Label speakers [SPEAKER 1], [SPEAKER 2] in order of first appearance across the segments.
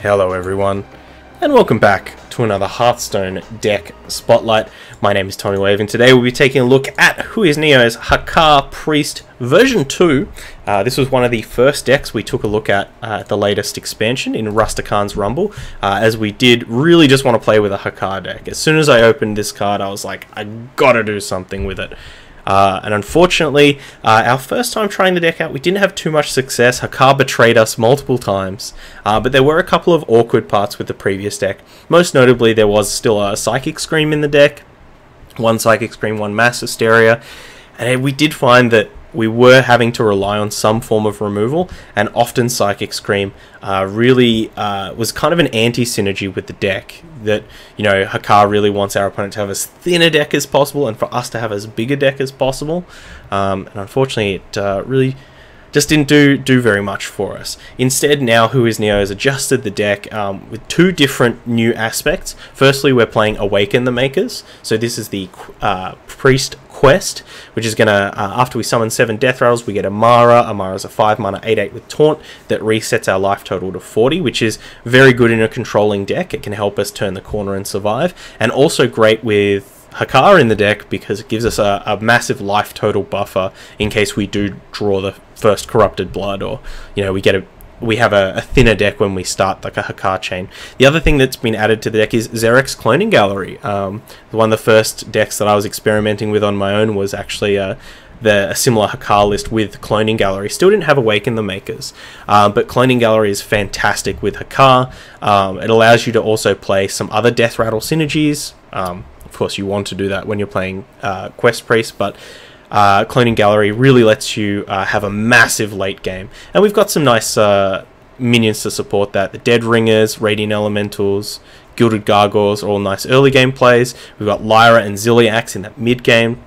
[SPEAKER 1] Hello everyone, and welcome back to another Hearthstone deck spotlight. My name is Tommy Wave, and today we'll be taking a look at Whoisneo's Hakkar Priest version 2. This was one of the first decks we took a look at the latest expansion in Rhastakhan's Rumble, as we did really just want to play with a Hakkar deck. As soon as I opened this card, I was like, I gotta do something with it. And unfortunately, our first time trying the deck out, we didn't have too much success. Hakkar betrayed us multiple times, but there were a couple of awkward parts with the previous deck. Most notably, there was still a Psychic Scream in the deck. One Psychic Scream, one Mass Hysteria. And we did find that we were having to rely on some form of removal, and often Psychic Scream really was kind of an anti-synergy with the deck. That, you know, Hakkar really wants our opponent to have as thin a deck as possible and for us to have as big a deck as possible. And unfortunately, it really just didn't do very much for us. Instead, now Whoisneo has adjusted the deck with two different new aspects. Firstly, we're playing Awaken the Makers. So this is the Priest quest, which is gonna, after we summon 7 death rattles, we get Amara. Amara's a 5-mana 8/8 with Taunt that resets our life total to 40, which is very good in a controlling deck. It can help us turn the corner and survive, and also great with Hakkar in the deck because it gives us a massive life total buffer in case we do draw the first Corrupted Blood, or, you know, we have a thinner deck when we start like a Hakkar chain. The other thing that's been added to the deck is Zerek's Cloning Gallery. One of the first decks that I was experimenting with on my own was actually a similar Hakkar list with Cloning Gallery. Still didn't have Awaken the Makers, but Cloning Gallery is fantastic with Hakkar. It allows you to also play some other Death Rattle synergies. Of course, you want to do that when you're playing Quest Priest, but Cloning Gallery really lets you have a massive late game. And we've got some nice minions to support that. The Dead Ringers, Radiant Elementals, Gilded Gargoyles are all nice early game plays. We've got Lyra and Zilliax in that mid game.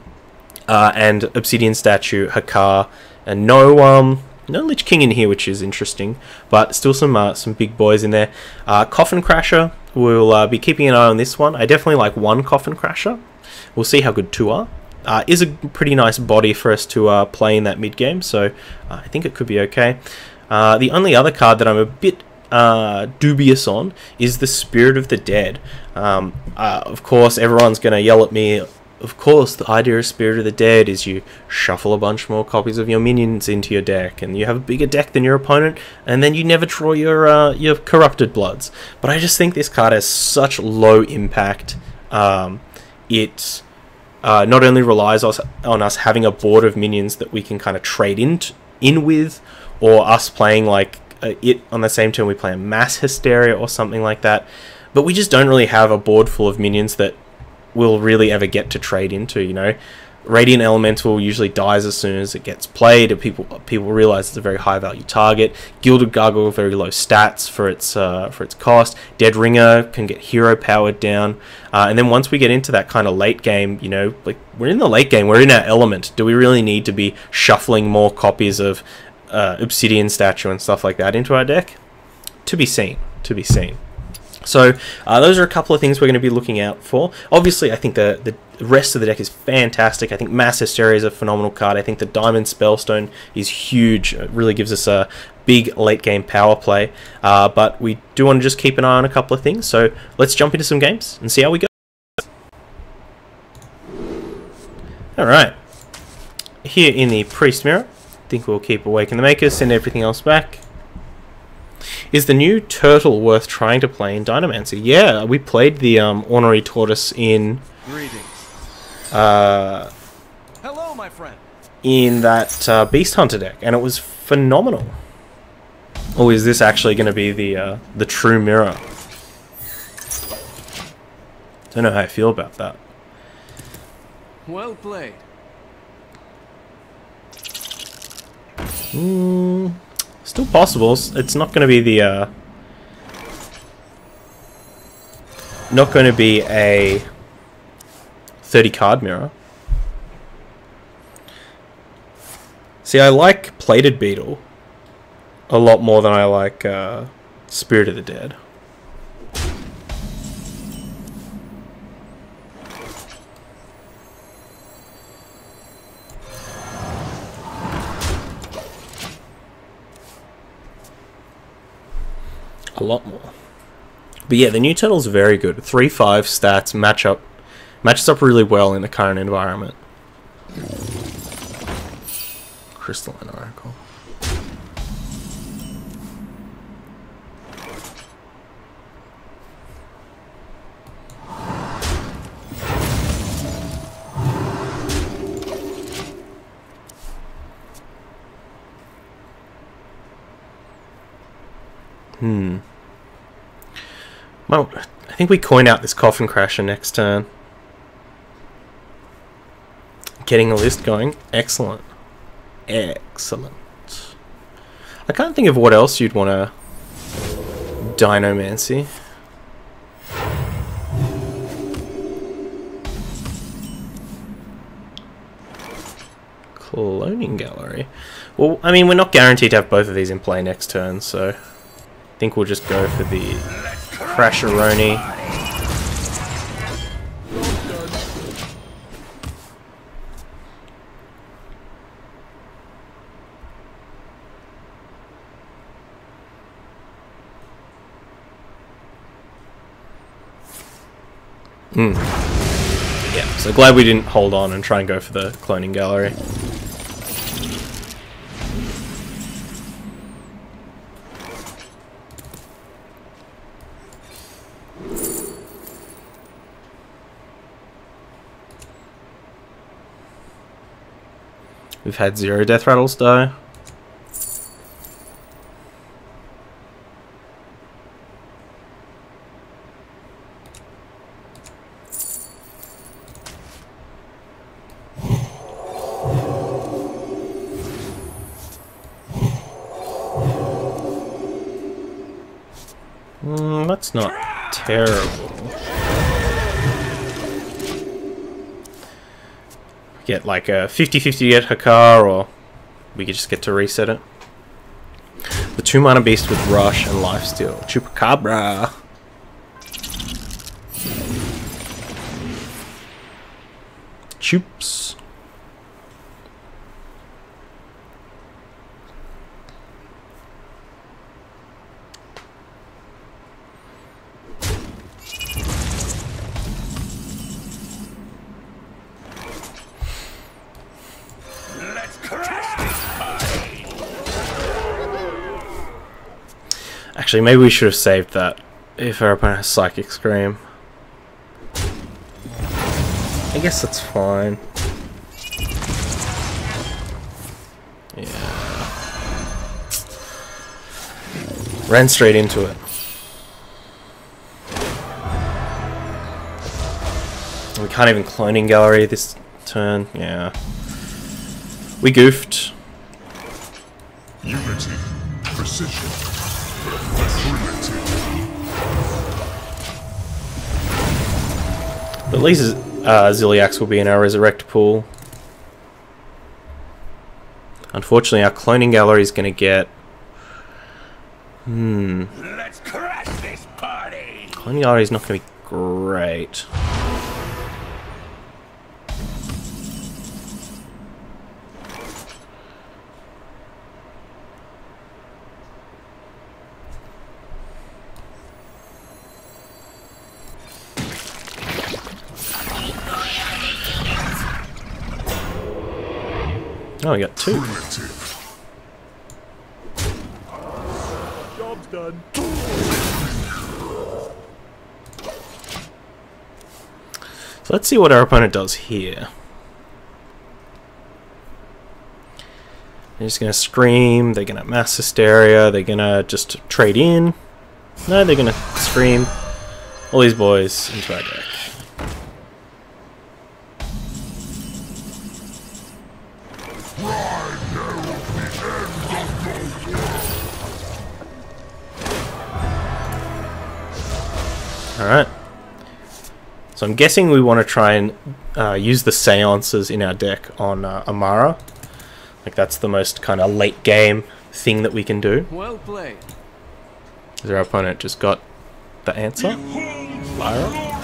[SPEAKER 1] And Obsidian Statue, Hakkar, and no Lich King in here, which is interesting, but still some big boys in there. Coffin Crasher, we'll be keeping an eye on this one. I definitely like one Coffin Crasher. We'll see how good 2 are. Is a pretty nice body for us to play in that mid game, so I think it could be okay. The only other card that I'm a bit dubious on is the Spirit of the Dead. Of course, everyone's going to yell at me. Of course, the idea of Spirit of the Dead is you shuffle a bunch more copies of your minions into your deck, and you have a bigger deck than your opponent, and then you never draw your Corrupted Bloods. But I just think this card has such low impact. It not only relies on us having a board of minions that we can kind of trade in with, or us playing like it on the same turn we play a Mass Hysteria or something like that, but we just don't really have a board full of minions that will really ever get to trade into. You know, Radiant Elemental usually dies as soon as it gets played, and people realize it's a very high value target. Gilded Gargoyle, very low stats for its cost. Dead Ringer can get hero powered down, and then once we get into that kind of late game, you know, like we're in the late game, we're in our element. Do we really need to be shuffling more copies of Obsidian Statue and stuff like that into our deck? To be seen. To be seen. So those are a couple of things we're going to be looking out for. Obviously, I think the rest of the deck is fantastic. I think Mass Hysteria is a phenomenal card. I think the Diamond Spellstone is huge. It really gives us a big late game power play. But we do want to just keep an eye on a couple of things. So let's jump into some games and see how we go. Alright. Here in the Priest Mirror, I think we'll keep Awaken the Makers, send everything else back. Is the new turtle worth trying to play in Dynamancy? Yeah, we played the Ornery Tortoise in
[SPEAKER 2] Hello, my friend.
[SPEAKER 1] In that Beast Hunter deck, and it was phenomenal. Or is this actually going to be the true mirror? Don't know how I feel about that.
[SPEAKER 2] Well played.
[SPEAKER 1] Still possible. It's not going to be the not going to be a 30 card mirror. See, I like Plated Beetle a lot more than I like Spirit of the Dead. A lot more. But yeah, the new turtle's very good. 3/5 stats matches up really well in the current environment. Crystalline Oracle. Well, I think we coin out this Coffin Crasher next turn. Getting a list going. Excellent. Excellent. I can't think of what else you'd want to Dinomancy. Cloning Gallery. Well, I mean, we're not guaranteed to have both of these in play next turn, so I think we'll just go for the Crasheroni. Yeah, so glad we didn't hold on and try and go for the Cloning Gallery. We've had 0 Death Rattles die. That's not terrible. Get like a 50-50 at Hakkar, or we could just get to reset it. The 2-mana beast with Rush and Lifesteal. Chupacabra. Chups. Actually, maybe we should have saved that if our opponent has Psychic Scream. I guess that's fine. Yeah. Ran straight into it. We can't even Cloning Gallery this turn. Yeah. We goofed.
[SPEAKER 3] Unity, precision.
[SPEAKER 1] But at least Ziliax will be in our Resurrect pool. Unfortunately, our Cloning Gallery is going to get...
[SPEAKER 3] Let's crash this party.
[SPEAKER 1] Cloning Gallery is not going to be great. Oh, we got 2.
[SPEAKER 3] Job's done.
[SPEAKER 1] So let's see what our opponent does here. They're just going to Scream, they're going to Mass Hysteria, they're going to just trade in. No, they're going to Scream all these boys into our deck. Alright. So I'm guessing we want to try and use the Seances in our deck on Amara. Like that's the most kind of late game thing that we can do.
[SPEAKER 2] Well played.
[SPEAKER 1] Is our opponent just got the answer? Lyra?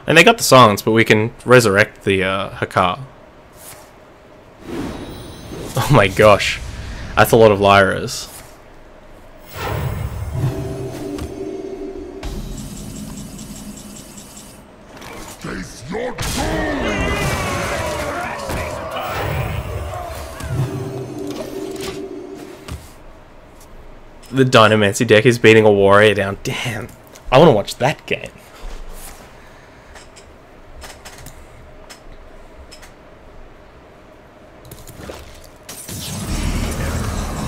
[SPEAKER 1] And they got the silence, but we can resurrect the Hakkar. Oh my gosh. That's a lot of Lyras.
[SPEAKER 3] Face your doom!
[SPEAKER 1] The Dynamancy deck is beating a warrior down. Damn. I want to watch that game.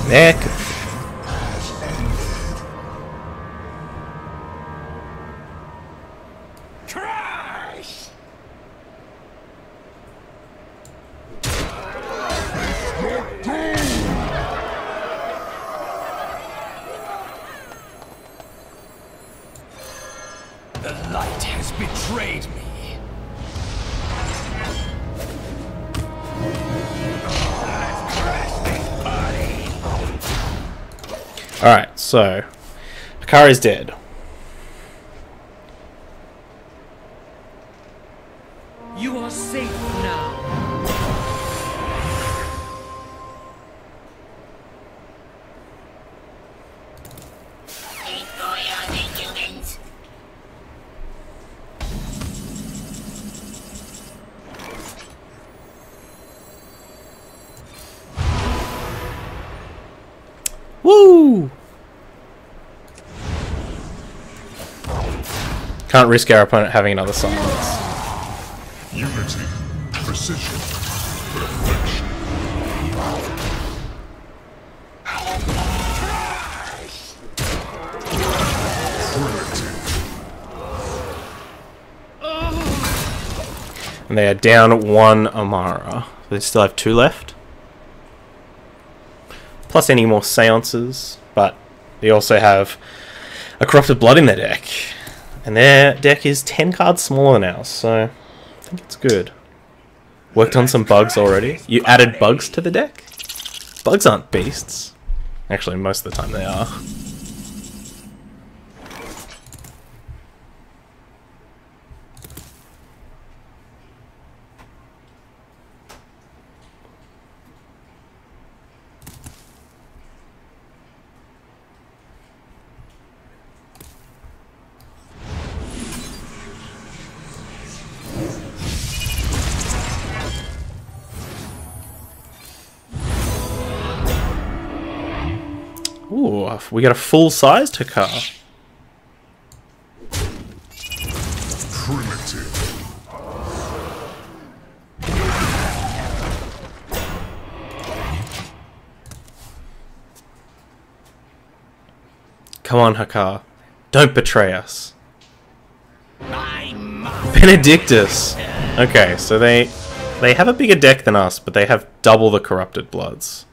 [SPEAKER 1] Neck.
[SPEAKER 3] Crash! Your doom!
[SPEAKER 2] The light has betrayed me.
[SPEAKER 1] Alright, so Hakkar is dead.
[SPEAKER 4] You are safe now.
[SPEAKER 1] Woo! Can't risk our opponent having another silence.
[SPEAKER 3] Unity, precision, perfection.
[SPEAKER 1] And they are down one Amara. They still have 2 left. Plus any more seances, but they also have a Corrupted Blood in their deck. And their deck is 10 cards smaller than ours, so I think it's good. Worked on some bugs already. You added bugs to the deck? Bugs aren't beasts. Actually, most of the time they are. Ooh, we got a full-sized Hakkar.
[SPEAKER 3] Primitive.
[SPEAKER 1] Come on, Hakkar. Don't betray us. Benedictus! Okay, so they have a bigger deck than us, but they have double the Corrupted Bloods.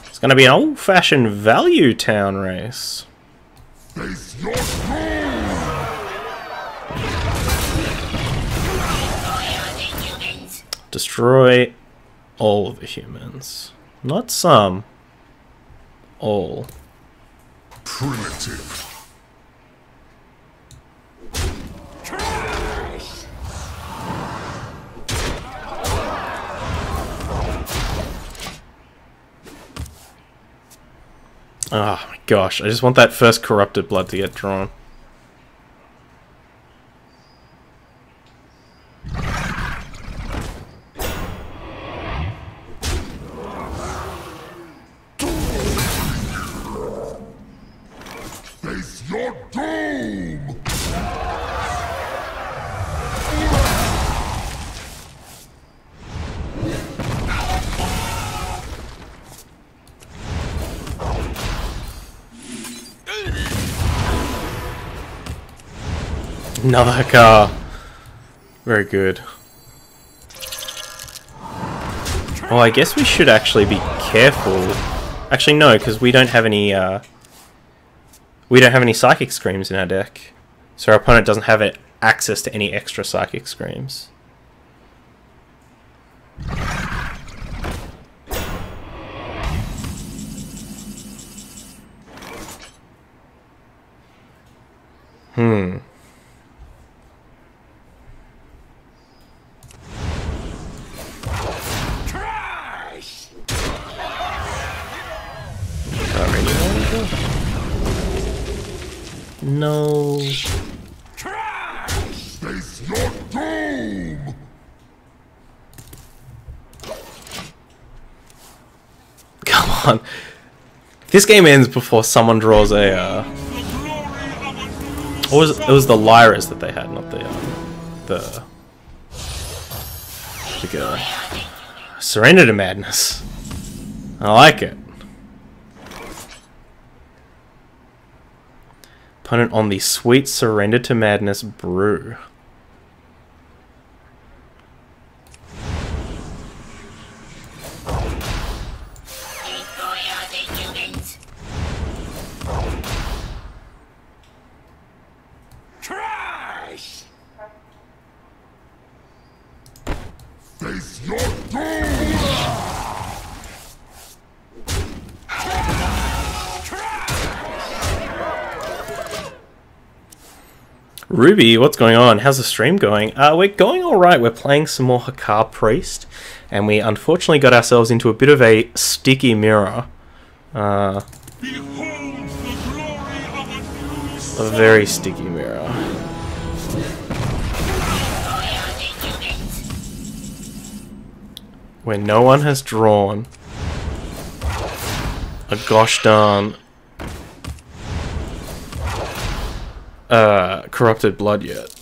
[SPEAKER 1] It's gonna be an old-fashioned value town race.
[SPEAKER 3] Face your doom!
[SPEAKER 1] Destroy all of the humans. Not some. All.
[SPEAKER 3] Primitive.
[SPEAKER 1] Oh my gosh, I just want that first Corrupted Blood to get drawn.
[SPEAKER 3] Face your doom!
[SPEAKER 1] Another Hakkar. Very good. Oh, I guess we should actually be careful. Actually, no, because we don't have any. We don't have any Psychic Screams in our deck, so our opponent doesn't have access to any extra Psychic Screams. No.
[SPEAKER 3] Face your doom!
[SPEAKER 1] Come on. This game ends before someone draws a, It was the Lyras that they had, not the Surrender to Madness. I like it. Opponent on the Sweet Surrender to Madness brew.
[SPEAKER 2] Trash!
[SPEAKER 3] Face your doom!
[SPEAKER 1] Ruby, what's going on? How's the stream going? We're going alright. We're playing some more Hakkar Priest, and we unfortunately got ourselves into a bit of a sticky mirror. A very sticky mirror. Where no one has drawn a gosh darn corrupted blood yet.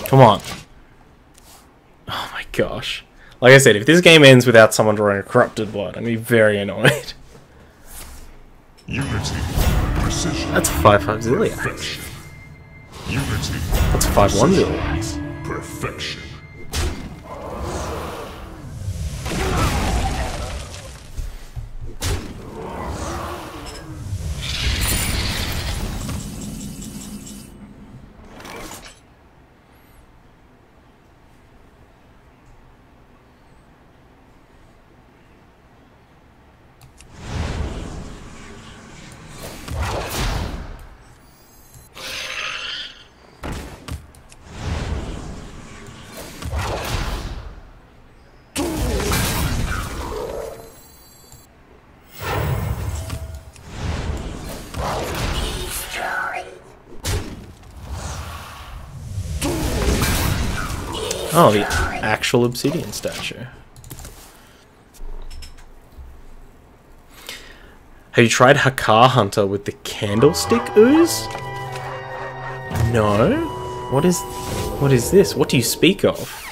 [SPEAKER 1] Come on. Oh my gosh. Like I said, if this game ends without someone drawing a corrupted blood, I'm gonna be very annoyed.
[SPEAKER 3] Unity, precision.
[SPEAKER 1] That's 5/5 Zilliax.
[SPEAKER 3] Unity.
[SPEAKER 1] That's 5/1 Zilliax.
[SPEAKER 3] Perfection.
[SPEAKER 1] Oh, the actual obsidian statue. Have you tried Hakkar Hunter with the candlestick ooze? No? What is this? What do you speak of?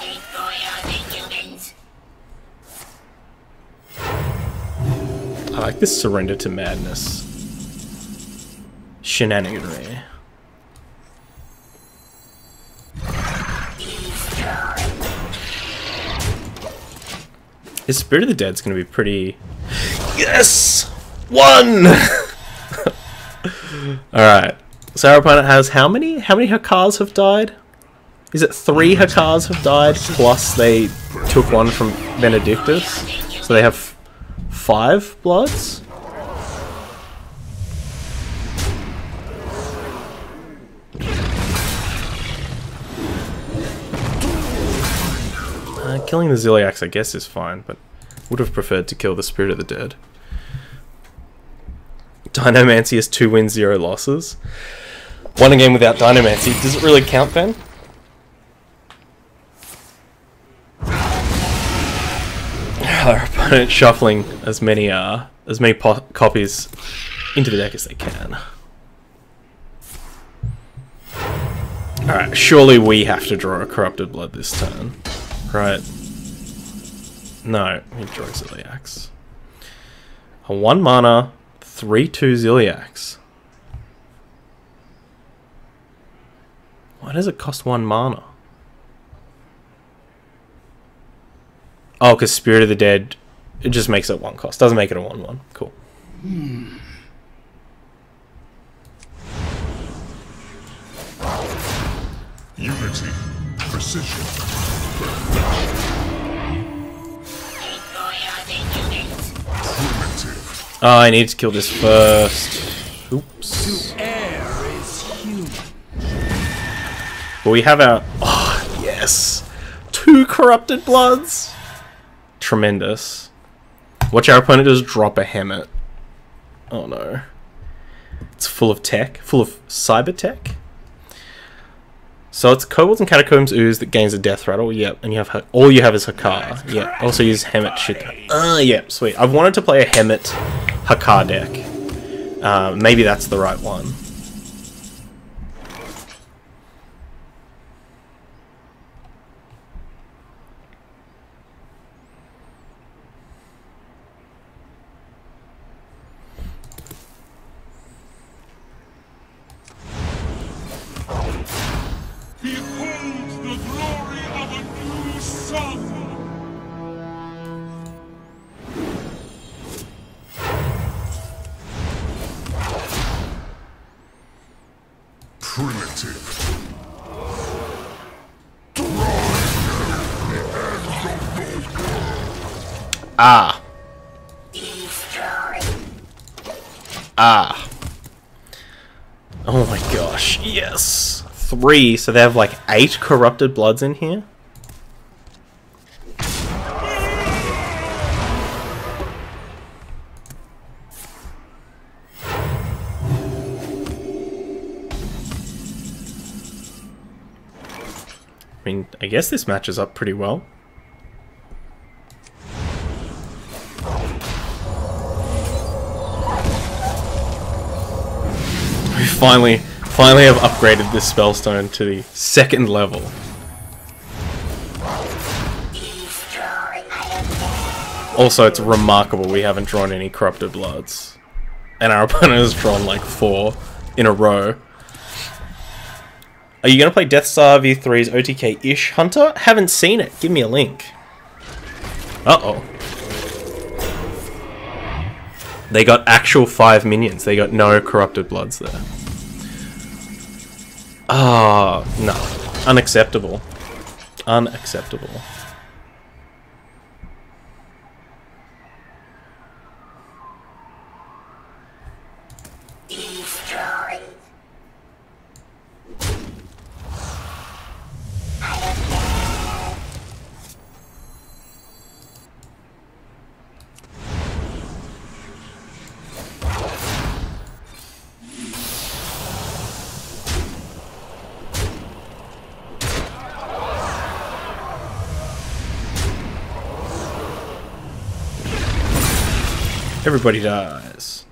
[SPEAKER 1] I like this Surrender to Madness shenaniganry. His Spirit of the Dead's gonna be pretty... Yes! 1! Alright. So our opponent has how many? How many Hakkars have died? Is it 3 Hakkars have died, plus they took one from Benedictus? So they have 5 bloods? Killing the Zilliax, I guess, is fine, but would have preferred to kill the Spirit of the Dead. Dinomancy has 2 wins, 0 losses. Won a game without Dinomancy. Does it really count then? Our opponent shuffling as many copies into the deck as they can. Alright, surely we have to draw a Corrupted Blood this turn. Right. No, he draws Zilliax. A 1 mana, 3/2 Zilliax. Why does it cost 1 mana? Oh, because Spirit of the Dead, it just makes it 1 cost. Doesn't make it a 1/1. Cool.
[SPEAKER 3] Unity. Precision. Primitive.
[SPEAKER 1] Oh, I need to kill this first. Oops.
[SPEAKER 2] Air is human.
[SPEAKER 1] But we have our... Oh, yes! 2 Corrupted Bloods! Tremendous. Watch our opponent just drop a Hemet. Oh no. It's full of tech. Full of cyber tech. So it's Kobolds and Catacombs Ooze that gains a Death Rattle. Yep. And you have all you have is Hakkar. Yep. Also use Hemet shit. Yep. Sweet. I've wanted to play a Hemet Hakkar deck. Maybe that's the right one.
[SPEAKER 3] Behold the glory of a new sun! Primitive.
[SPEAKER 1] Ah. Ah. Oh my gosh. Yes. 3, so they have like 8 Corrupted Bloods in here. I mean, I guess this matches up pretty well. We finally have upgraded this spellstone to the 2nd level. Also, it's remarkable we haven't drawn any Corrupted Bloods. And our opponent has drawn like 4 in a row. Are you going to play Death Star V3's OTK-ish Hunter? Haven't seen it. Give me a link. Uh-oh. They got actual 5 minions. They got no Corrupted Bloods there. Ah, oh, no. Unacceptable. Unacceptable. Everybody dies.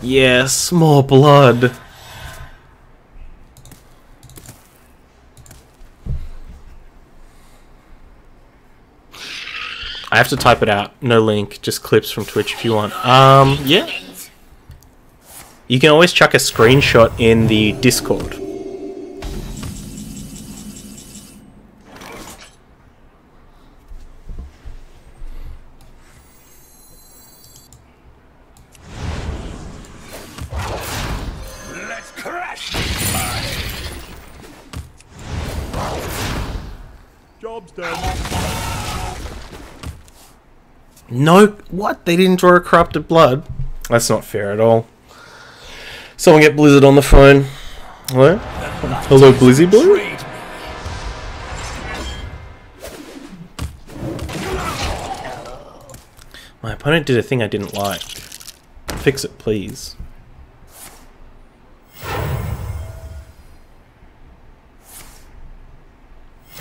[SPEAKER 1] Yes, more blood. I have to type it out. No link, just clips from Twitch if you want. Yeah. You can always chuck a screenshot in the Discord.
[SPEAKER 2] Let's crash.
[SPEAKER 5] Job's done.
[SPEAKER 1] No, what? They didn't draw a Corrupted Blood? That's not fair at all. Someone get Blizzard on the phone. Hello? Hello, Blizzy Blue? My opponent did a thing I didn't like. Fix it, please.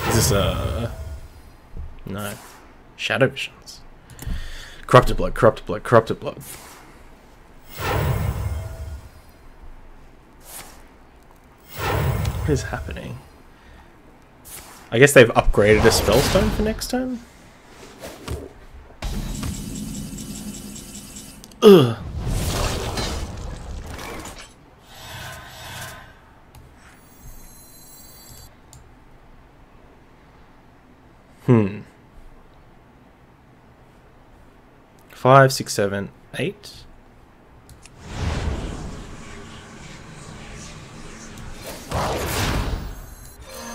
[SPEAKER 1] Is this a... No. Shadow Visions. Corrupted Blood, Corrupted Blood, Corrupted Blood. What is happening? I guess they've upgraded a spellstone for next turn? Ugh. 5, 6, 7, 8.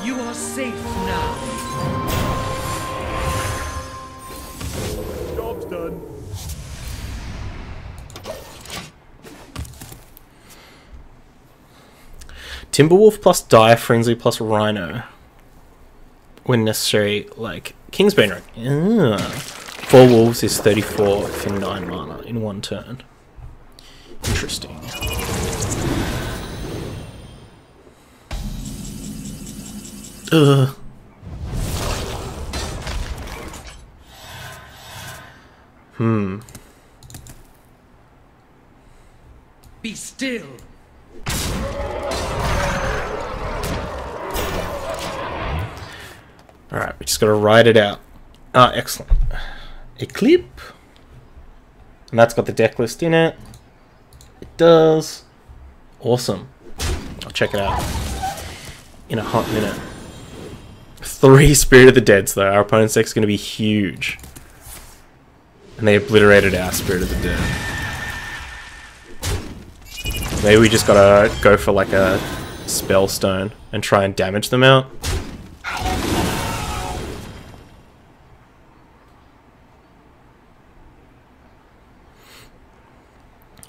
[SPEAKER 4] You are safe now.
[SPEAKER 5] Job's done.
[SPEAKER 1] Timberwolf plus Dire Frenzy plus Rhino. When necessary, like Kingsbane. 4 wolves is 34 for 9 mana in 1 turn. Interesting. Ugh.
[SPEAKER 4] Be still.
[SPEAKER 1] Alright, we just gotta ride it out. Ah, excellent. Eclipse. And that's got the deck list in it. It does. Awesome. I'll check it out in a hot minute. 3 Spirit of the Deads though. Our opponent's deck's gonna be huge. And they obliterated our Spirit of the Dead. Maybe we just gotta go for like a Spellstone and try and damage them out.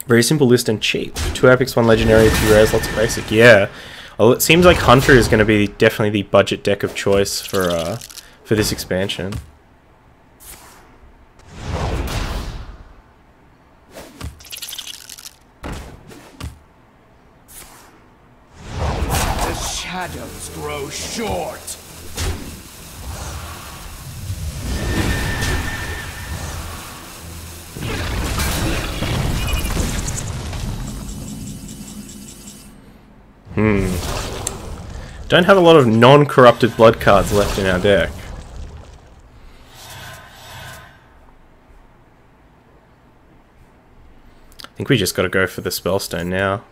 [SPEAKER 1] Very simple list and cheap. 2 epics, 1 legendary, 2 rares, lots of basic. Yeah. Well, it seems like Hunter is going to be definitely the budget deck of choice for this expansion.
[SPEAKER 2] The shadows grow short.
[SPEAKER 1] Don't have a lot of non-corrupted blood cards left in our deck. I think we just got to go for the Spellstone now.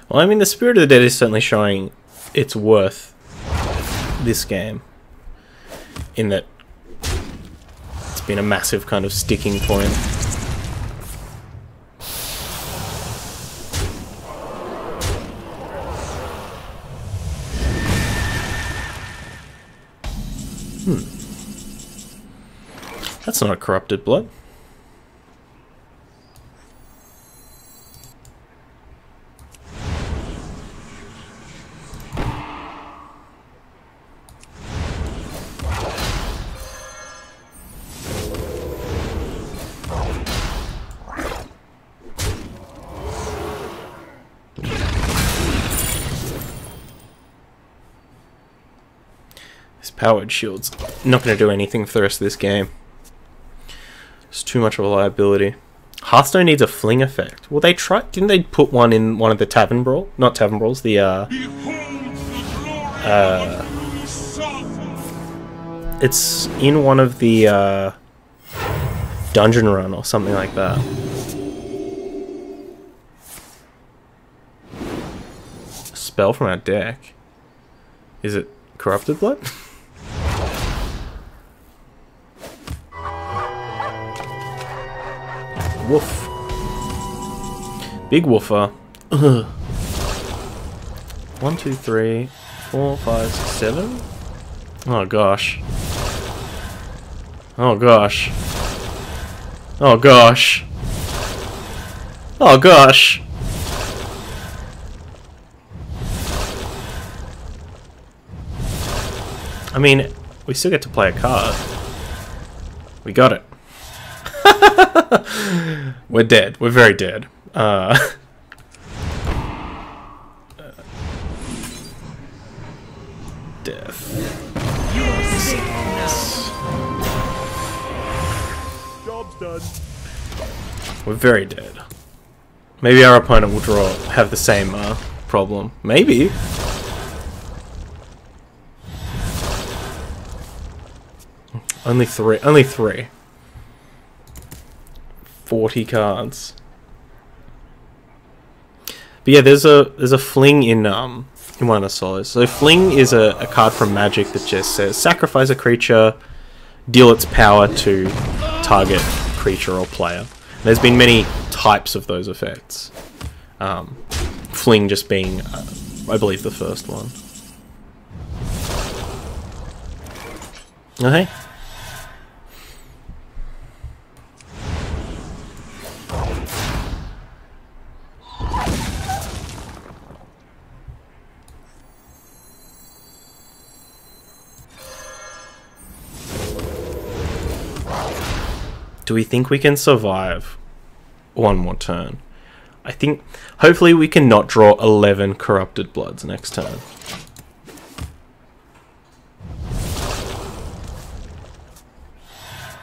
[SPEAKER 1] Well, I mean, the Spirit of the Dead is certainly showing its worth this game, in that it's been a massive kind of sticking point. That's not a corrupted blood. Powered shield's not going to do anything for the rest of this game. It's too much of a liability. Hearthstone needs a fling effect. Well, they tried. Didn't they put one in one of the Tavern Brawl? Not Tavern Brawls. The it's in one of the Dungeon Run or something like that. A spell from our deck. Is it Corrupted Blood? Woof. Big woofer. Ugh. 1, 2, 3, 4, 5, 6, 7. Oh gosh. Oh gosh. Oh gosh. Oh gosh. I mean, we still get to play a card. We got it. We're dead. We're very dead. Death.
[SPEAKER 4] You are safe now.
[SPEAKER 5] Job's done.
[SPEAKER 1] We're very dead. Maybe our opponent will have the same problem. Maybe. Only three. 40 cards. But yeah, there's a fling in one of the solos. So fling is a card from Magic that just says sacrifice a creature, deal its power to target creature or player. There's been many types of those effects. Fling just being, I believe, the first one. Okay. Do we think we can survive one more turn? I think, hopefully we can not draw 11 Corrupted Bloods next turn.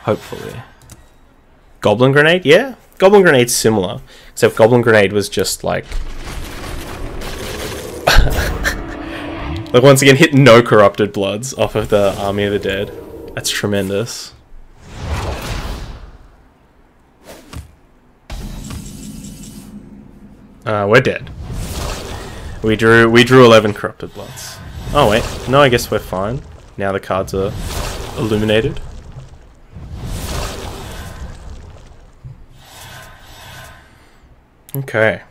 [SPEAKER 1] Hopefully. Goblin Grenade? Yeah, Goblin Grenade's similar. Except Goblin Grenade was just like... like once again, hit no Corrupted Bloods off of the Army of the Dead. That's tremendous. We're dead. We drew 11 Corrupted Bloods. Oh wait, no, I guess we're fine. Now the cards are illuminated. Okay.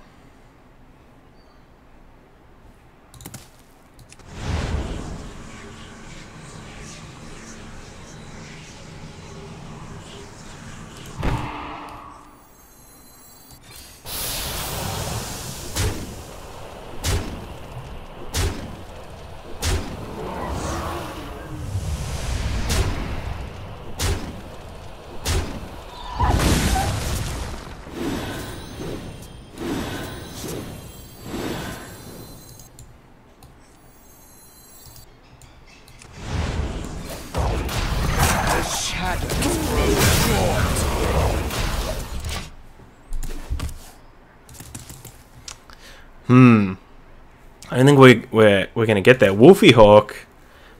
[SPEAKER 1] I don't think we're gonna get there. Wolfie Hawk,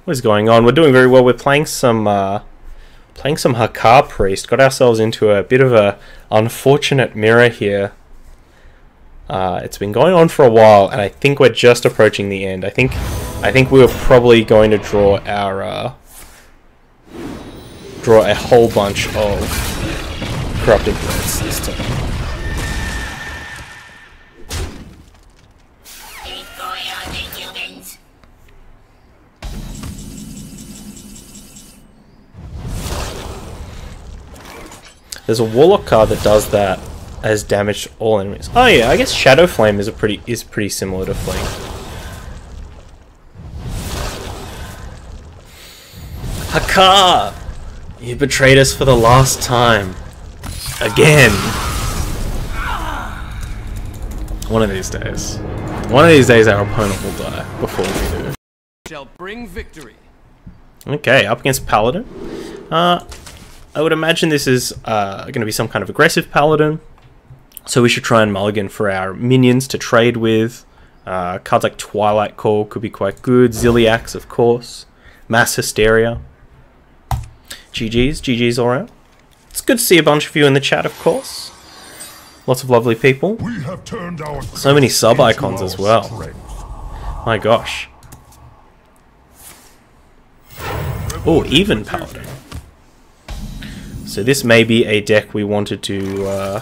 [SPEAKER 1] what is going on? We're doing very well. We're playing some Hakkar Priest. Got ourselves into a bit of a unfortunate mirror here. It's been going on for a while, and I think we're just approaching the end. I think we were probably going to draw a whole bunch of Corrupted Bloods this time. There's a Warlock card that does that as damage to all enemies. Oh yeah, I guess Shadow Flame is pretty similar to Fling. Hakkar! You betrayed us for the last time. Again. One of these days. One of these days our opponent will die before we do.
[SPEAKER 2] Shall bring victory.
[SPEAKER 1] Okay, up against Paladin. I would imagine this is going to be some kind of aggressive Paladin. So we should try and mulligan for our minions to trade with. Cards like Twilight Call could be quite good. Ziliax, of course. Mass Hysteria. GG's all around. It's good to see a bunch of you in the chat, of course. Lots of lovely people.
[SPEAKER 3] We have turned our
[SPEAKER 1] so many sub-icons as well. My gosh. Oh, even Paladin. So this may be a deck we wanted to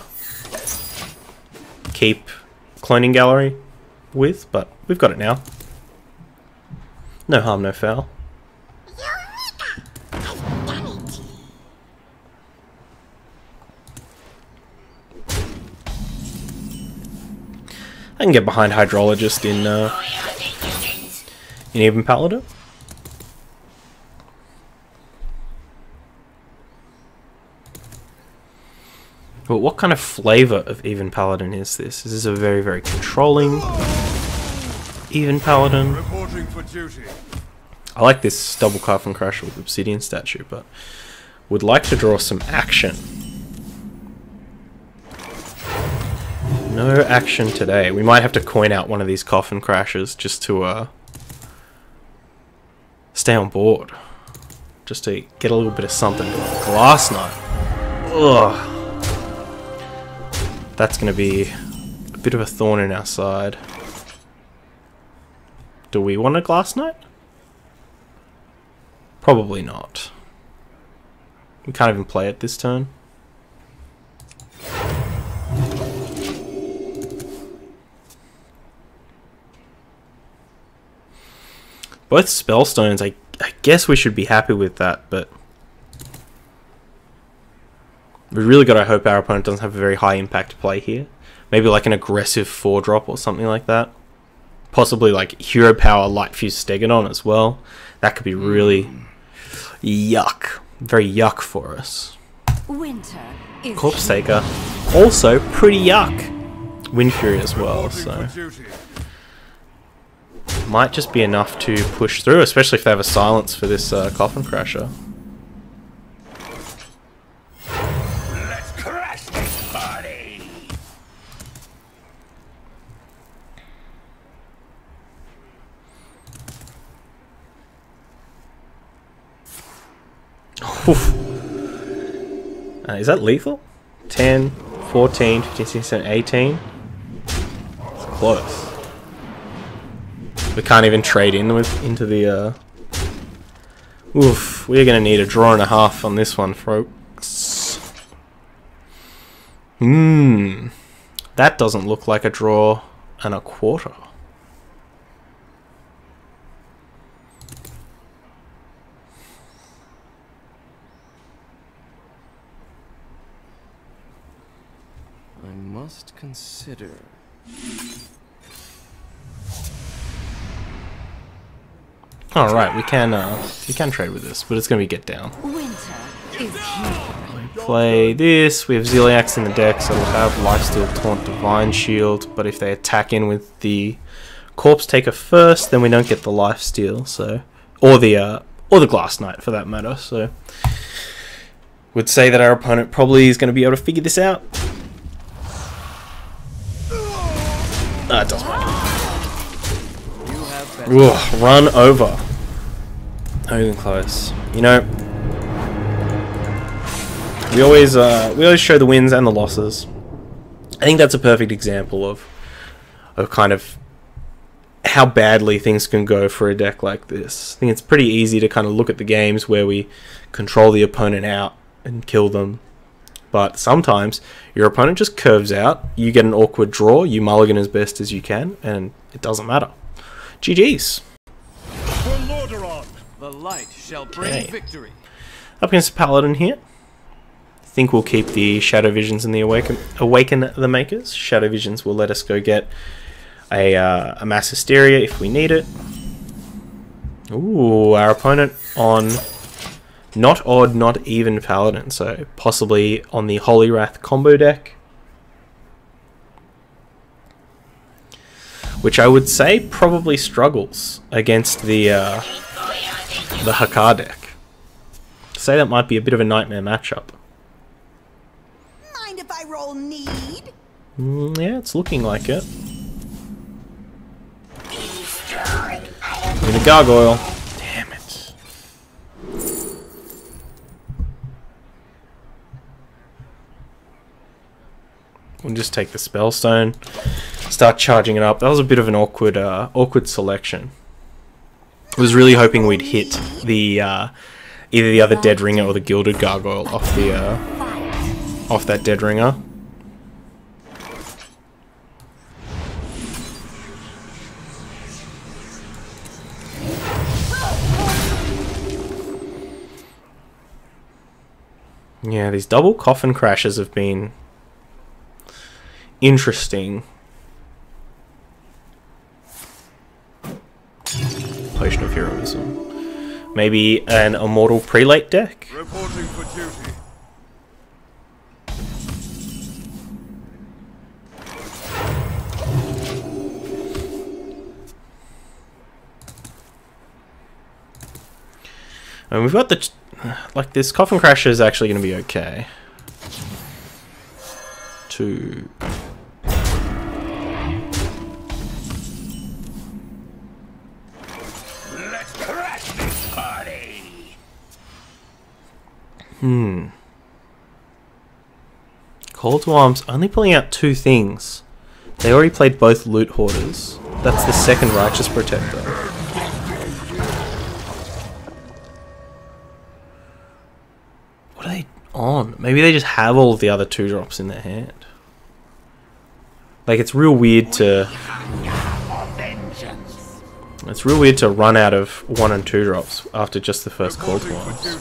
[SPEAKER 1] keep Cloning Gallery with, but we've got it now. No harm, no foul. I can get behind Hydrologist in even Paladin. But what kind of flavor of Even Paladin is this? Is this a very, very controlling Even Paladin?
[SPEAKER 2] Reporting for duty.
[SPEAKER 1] I like this double Carfin Crusher with Obsidian Statue, but would like to draw some action. No action today. We might have to coin out one of these coffin crashes just to stay on board. Just to get a little bit of something. Glass Knight. Ugh. That's going to be a bit of a thorn in our side. Do we want a Glass Knight? Probably not. We can't even play it this turn. Both Spellstones, I guess we should be happy with that, but we really got to hope our opponent doesn't have a very high impact play here. Maybe like an aggressive 4-drop or something like that. Possibly like Hero Power Light Fuse Stegodon as well. That could be really yuck. Very yuck for us.
[SPEAKER 6] Winter is
[SPEAKER 1] Corpse Taker, also pretty yuck. Wind Fury as well, so might just be enough to push through, especially if they have a silence for this Coffin Crasher.
[SPEAKER 3] Let's crash this party!
[SPEAKER 1] Oof. Is that lethal? 10, 14, 15, 16, 18? It's close. We can't even trade in into the... Oof, we're going to need a draw and a half on this one, folks. That doesn't look like a draw and a quarter.
[SPEAKER 2] I must consider.
[SPEAKER 1] All right, we can trade with this, but it's gonna be get down.
[SPEAKER 6] winter is here.
[SPEAKER 1] Play this. We have Zeliax in the deck, so we'll have Lifesteal, Taunt, Divine Shield. But if they attack in with the Corpse Taker first, then we don't get the Lifesteal. So, or the Glass Knight for that matter. So, would say that our opponent probably is going to be able to figure this out. It doesn't matter. Ugh, run over. Not even close. You know, we always show the wins and the losses. I think that's a perfect example of kind of how badly things can go for a deck like this. I think it's pretty easy to kind of look at the games where we control the opponent out and kill them. But sometimes your opponent just curves out, you get an awkward draw, you mulligan as best as you can, and it doesn't matter. GG's.
[SPEAKER 3] For Lordaeron!
[SPEAKER 2] The light shall bring
[SPEAKER 1] Okay.
[SPEAKER 2] victory.
[SPEAKER 1] Up against Paladin here. I think we'll keep the Shadow Visions and the Awaken the Makers. Shadow Visions will let us go get a Mass Hysteria if we need it. Ooh, our opponent on not odd, not even Paladin, so possibly on the Holy Wrath combo deck. Which I would say probably struggles against the Hakkar deck. Say that might be a bit of a nightmare matchup.
[SPEAKER 6] Mind if I roll need?
[SPEAKER 1] Yeah, it's looking like it. With a gargoyle. Damn it. We'll just take the Spellstone. Start charging it up. That was a bit of an awkward selection. I was really hoping we'd hit the either the other Dead Ringer or the Gilded Gargoyle off that Dead Ringer. Yeah, these double coffin crashes have been interesting. Potion of Heroism. Maybe an Immortal Prelate deck?
[SPEAKER 3] Reporting for duty.
[SPEAKER 1] And we've got the... like, this Coffin Crasher is actually going to be okay. 2... Call to Arms only pulling out 2 things. They already played both Loot Hoarders. That's the second Righteous Protector. What are they on? Maybe they just have all of the other 2-drops in their hand. Like, it's real weird to... It's real weird to run out of 1 and 2 drops after just the first Call to Arms.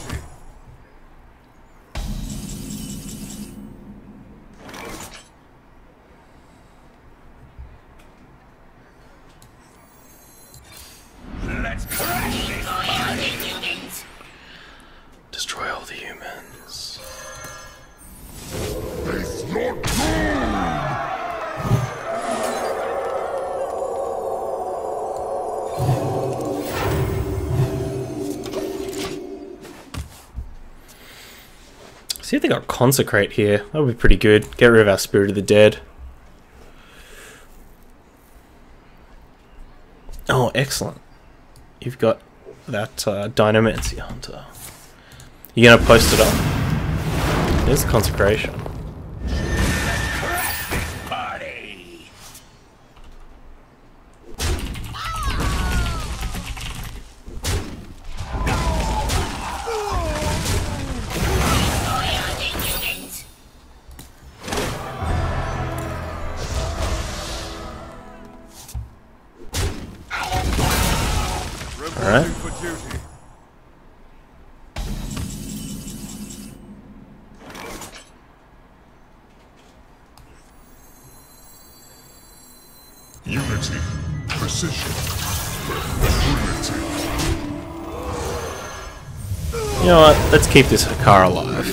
[SPEAKER 1] Destroy all the humans. See if they got Consecrate here. That would be pretty good. Get rid of our Spirit of the Dead. Oh, excellent. You've got that Dynamancy Hunter. You're going to post it up. There's Consecration. Alright.
[SPEAKER 3] Unity, precision, unity.
[SPEAKER 1] You know what? Let's keep this Hakkar alive.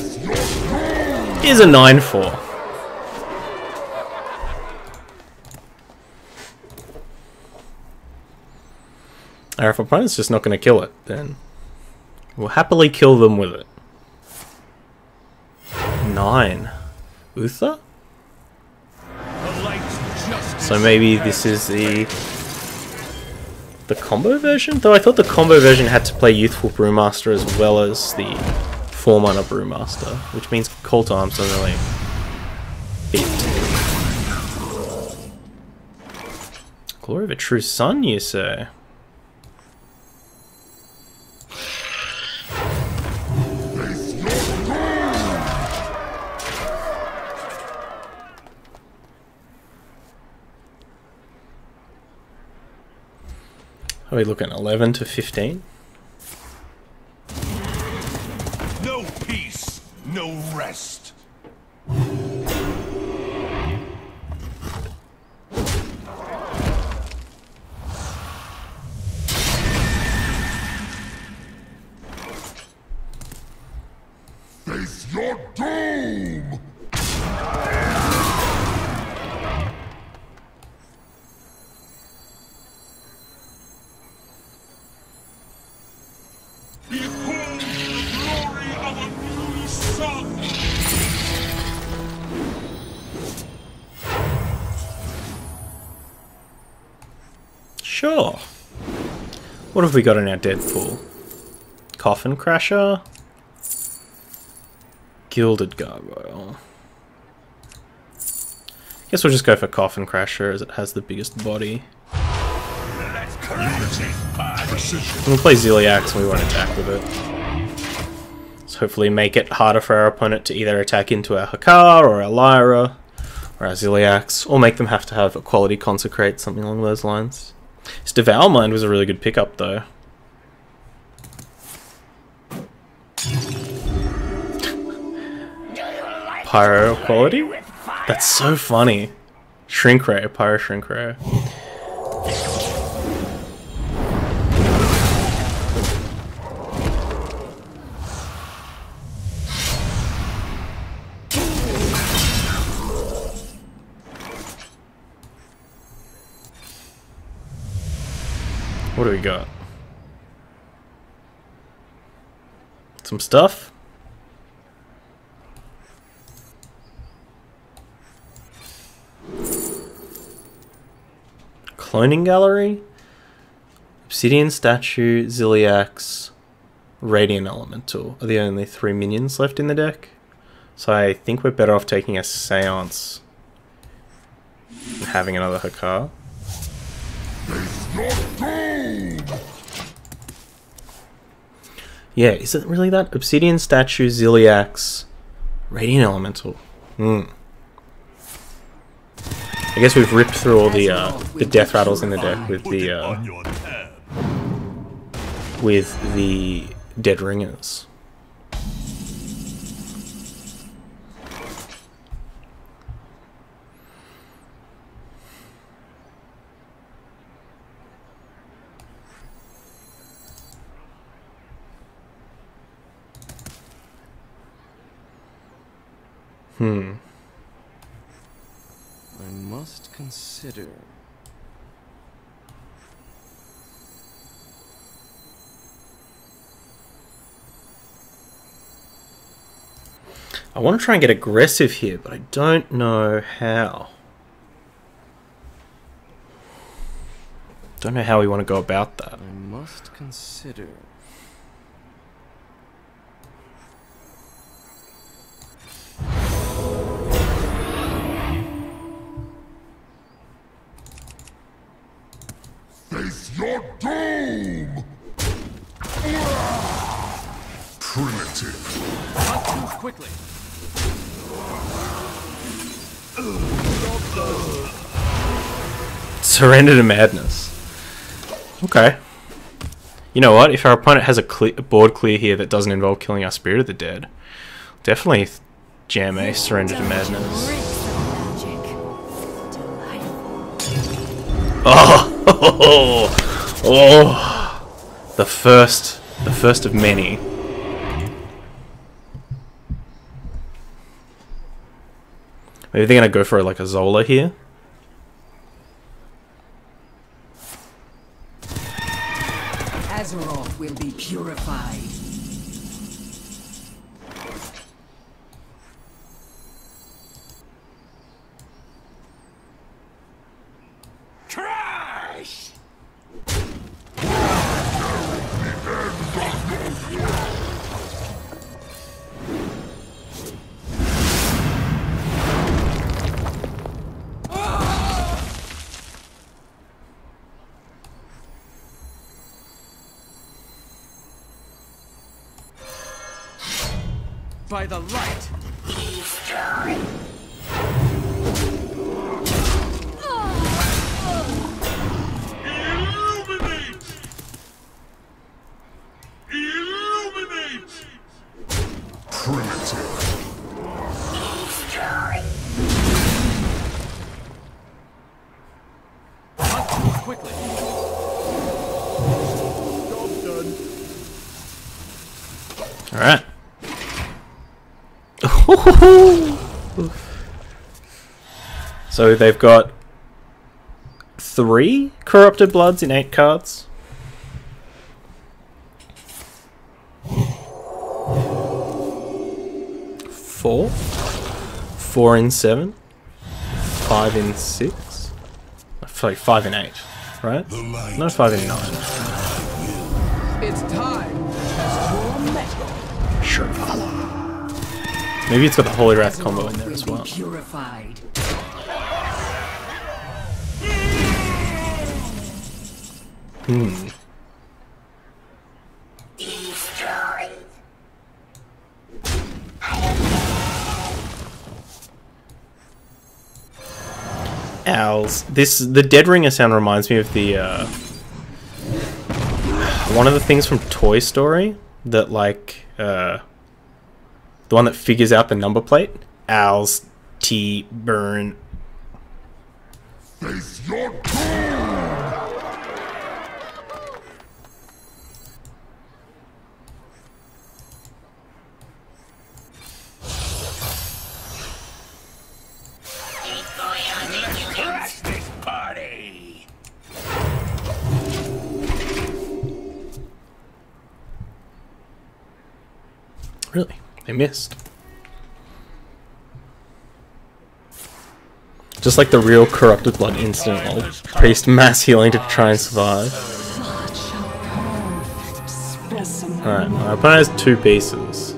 [SPEAKER 1] Here's a 9/4. Or if opponent's just not going to kill it, then we'll happily kill them with it. 9. Uther? So maybe this is the combo version? Though I thought the combo version had to play Youthful Brewmaster as well as the 4-mana Brewmaster, which means Call to Arms doesn't really fit. Glory of a True Sun, you say? Are we looking 11 to 15?
[SPEAKER 3] No peace, no rest. Face your doom! Behold the glory of a new sun!
[SPEAKER 1] Sure. What have we got in our dead pool? Coffin Crasher? Gilded Gargoyle. Guess we'll just go for Coffin Crasher as it has the biggest body. We'll play Ziliax and we won't attack with it. Let's hopefully make it harder for our opponent to either attack into our Hakkar or our Lyra or our Ziliax, or make them have to have a quality Consecrate, something along those lines. His Devour Mind was a really good pickup though. Pyro quality? That's so funny. Shrink Ray, Pyro Shrink Ray. What do we got? Some stuff? Cloning Gallery? Obsidian Statue, Ziliax, Radiant Elemental are the only 3 minions left in the deck. So I think we're better off taking a Seance and having another Hakkar. Yeah, is it really that? Obsidian Statue, Ziliax, Radiant Elemental. I guess we've ripped through all the death rattles in the deck with the Dead Ringers.
[SPEAKER 2] I must consider.
[SPEAKER 1] I want to try and get aggressive here, but I don't know how. Don't know how we want to go about that.
[SPEAKER 2] I must consider.
[SPEAKER 3] Face your doom! Primitive.
[SPEAKER 2] Not too quickly.
[SPEAKER 1] Surrender to madness. Okay. You know what? If our opponent has a board clear here that doesn't involve killing our Spirit of the Dead, definitely jam a Surrender to Madness. Oh, the first of many. Maybe they're gonna go for like a Zola here.
[SPEAKER 6] Azeroth will be purified.
[SPEAKER 3] Trash!
[SPEAKER 2] By the light.
[SPEAKER 3] Illuminate! Illuminate! Primitive.
[SPEAKER 2] Not too quickly.
[SPEAKER 5] Job's done.
[SPEAKER 1] Alright. So they've got 3 Corrupted Bloods in 8 cards. 4. 4 in 7. 5 in 6. Sorry, 5 in 8, right? No, 5 in 9.
[SPEAKER 4] It's time.
[SPEAKER 1] Sure. Maybe it's got the Holy Wrath combo in there as well.
[SPEAKER 6] Purified.
[SPEAKER 1] Owls. The Dead Ringer sound reminds me of the one of the things from Toy Story that like the one that figures out the number plate. Owls T burn.
[SPEAKER 3] Face your doom! Crash this party!
[SPEAKER 1] Really? They missed. Just like the real Corrupted Blood instant, I'll priest mass healing to try and survive.
[SPEAKER 6] Such a perfect specimen.
[SPEAKER 1] Alright, my opponent has 2 pieces.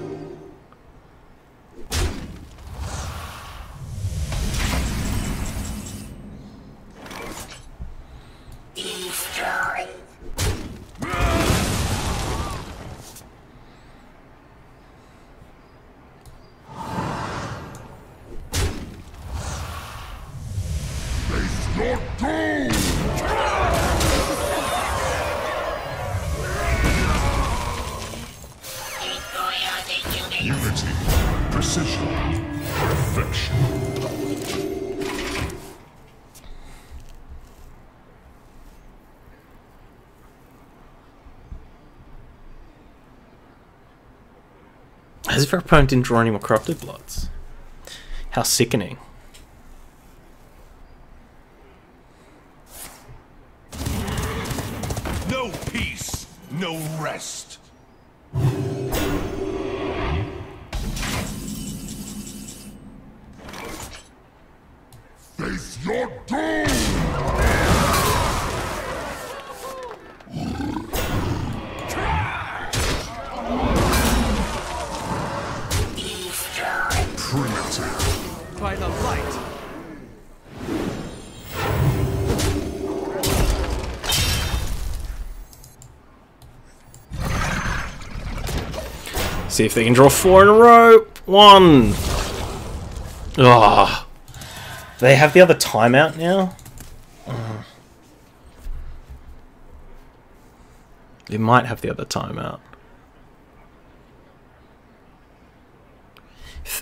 [SPEAKER 3] Unity, precision, perfection.
[SPEAKER 1] As if our opponent didn't draw any more Corrupted Bloods. How sickening.
[SPEAKER 3] No peace, no rest. Face your doom! Primitive.
[SPEAKER 2] By the light.
[SPEAKER 1] See if they can draw 4 in a row. 1. Ah. They have the other timeout now? They might have the other timeout.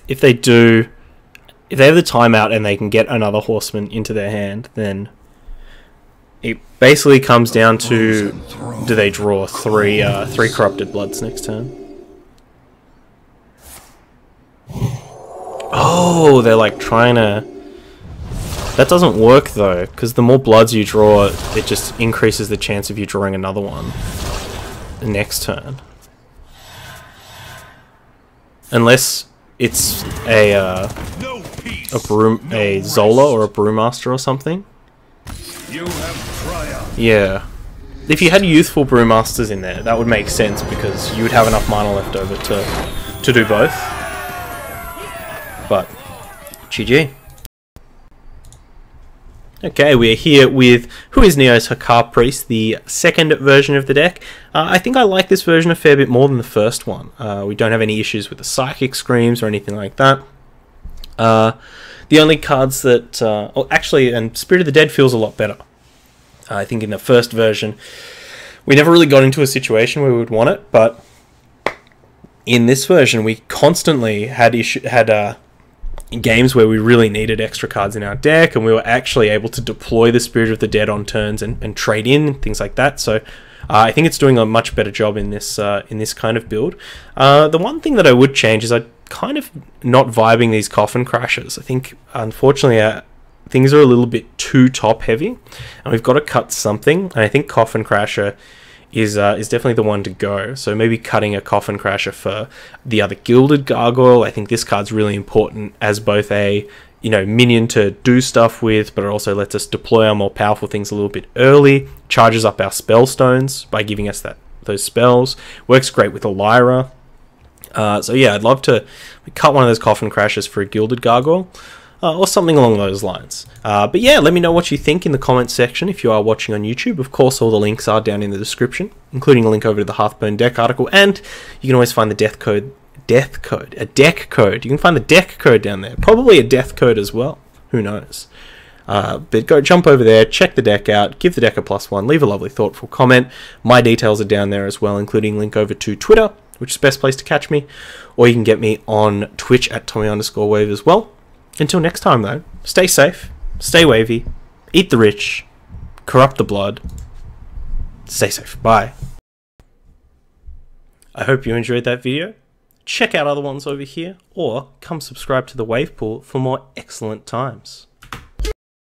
[SPEAKER 1] If they do, if they have the timeout and they can get another horseman into their hand, then it basically comes down to, do they draw 3 Corrupted Bloods next turn? Oh, they're like trying to... That doesn't work though, because the more bloods you draw, it just increases the chance of you drawing another one the next turn. Unless it's a Zola or a Brewmaster or something.
[SPEAKER 3] You have triumphed.
[SPEAKER 1] Yeah. If you had youthful Brewmasters in there, that would make sense because you would have enough mana left over to do both. But GG. Okay, we're here with Whoisneo's Hakkar Priest, the second version of the deck. I think I like this version a fair bit more than the first one. We don't have any issues with the Psychic Screams or anything like that. The only cards that... and Spirit of the Dead feels a lot better. I think in the first version, we never really got into a situation where we would want it, but in this version, we constantly had games where we really needed extra cards in our deck, and we were actually able to deploy the Spirit of the Dead on turns and trade in things like that. So I think it's doing a much better job in this kind of build. The one thing that I would change is I'm kind of not vibing these Coffin Crashers. I think unfortunately things are a little bit too top heavy, and we've got to cut something. And I think Coffin Crasher is definitely the one to go. So maybe cutting a Coffin Crasher for the other Gilded Gargoyle. I think this card's really important as both a minion to do stuff with, but it also lets us deploy our more powerful things a little bit early. Charges up our spell stones by giving us those spells. Works great with a Lyra. So yeah, I'd love to cut one of those Coffin Crashers for a Gilded Gargoyle. Or something along those lines. But yeah, let me know what you think in the comments section if you are watching on YouTube. Of course, all the links are down in the description, including a link over to the Hearthstone deck article, and you can always find the deck code. You can find the deck code down there. Probably a death code as well. Who knows? But go jump over there, check the deck out, give the deck a +1, leave a lovely thoughtful comment. My details are down there as well, including link over to Twitter, which is the best place to catch me, or you can get me on Twitch at Tommy_Wave as well. Until next time, though, stay safe, stay wavy, eat the rich, corrupt the blood. Stay safe. Bye. I hope you enjoyed that video. Check out other ones over here, or come subscribe to the Wave Pool for more excellent times.